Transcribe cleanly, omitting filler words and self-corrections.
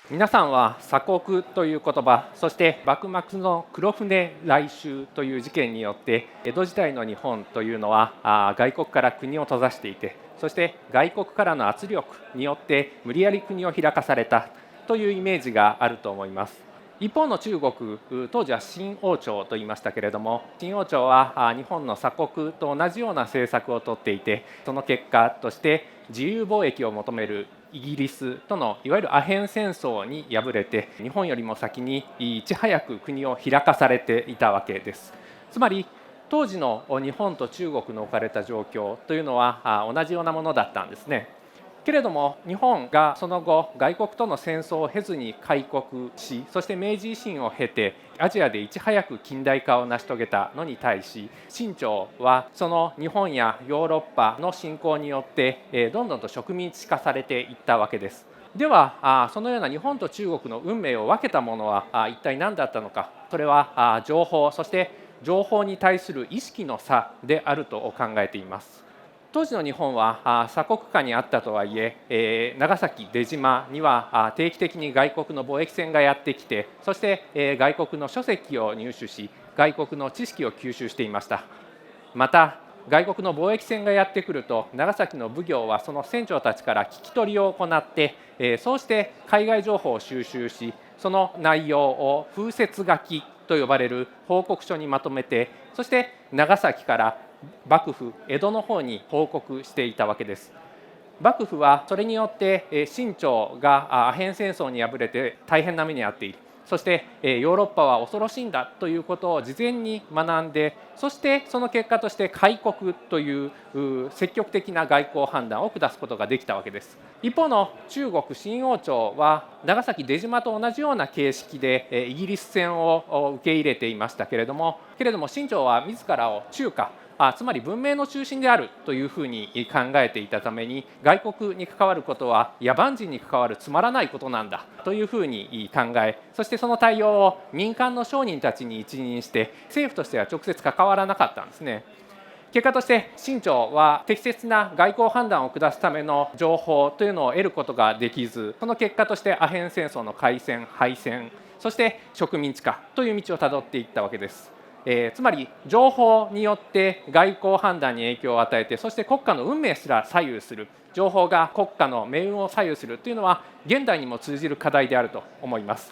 皆さんは鎖国という言葉、そして幕末の黒船来襲という事件によって江戸時代の日本というのは外国から国を閉ざしていて、そして外国からの圧力によって無理やり国を開かされたというイメージがあると思います。一方の中国、当時は清王朝と言いましたけれども、清王朝は日本の鎖国と同じような政策をとっていて、その結果として自由貿易を求めるイギリスとのいわゆるアヘン戦争に敗れて、日本よりも先にいち早く国を開かされていたわけです。つまり当時の日本と中国の置かれた状況というのは同じようなものだったんですね。けれども日本がその後外国との戦争を経ずに開国し、そして明治維新を経てアジアでいち早く近代化を成し遂げたのに対し、清朝はその日本やヨーロッパの侵攻によってどんどんと植民地化されていったわけです。ではそのような日本と中国の運命を分けたものは一体何だったのか。それは情報、そして情報に対する意識の差であると考えています。当時の日本は鎖国下にあったとはいえ、長崎出島には定期的に外国の貿易船がやってきて、そして外国の書籍を入手し、外国の知識を吸収していました。また外国の貿易船がやってくると、長崎の奉行はその船長たちから聞き取りを行って、そうして海外情報を収集し、その内容を風説書きと呼ばれる報告書にまとめて、そして長崎から幕府江戸の方に報告していたわけです。幕府はそれによって清朝がアヘン戦争に敗れて大変な目に遭っている、そしてヨーロッパは恐ろしいんだということを事前に学んで、そしてその結果として開国という積極的な外交判断を下すことができたわけです。一方の中国清王朝は長崎出島と同じような形式でイギリス船を受け入れていましたけれども、清朝は自らを中華、つまり文明の中心であるというふうに考えていたために、外国に関わることは野蛮人に関わるつまらないことなんだというふうに考え、そしてその対応を民間の商人たちに一任して政府としては直接関わらなかったんですね。結果として清朝は適切な外交判断を下すための情報というのを得ることができず、その結果としてアヘン戦争の開戦、敗戦、そして植民地化という道をたどっていったわけです。つまり情報によって外交判断に影響を与えて、そして国家の運命すら左右する、情報が国家の命運を左右するというのは現代にも通じる課題であると思います。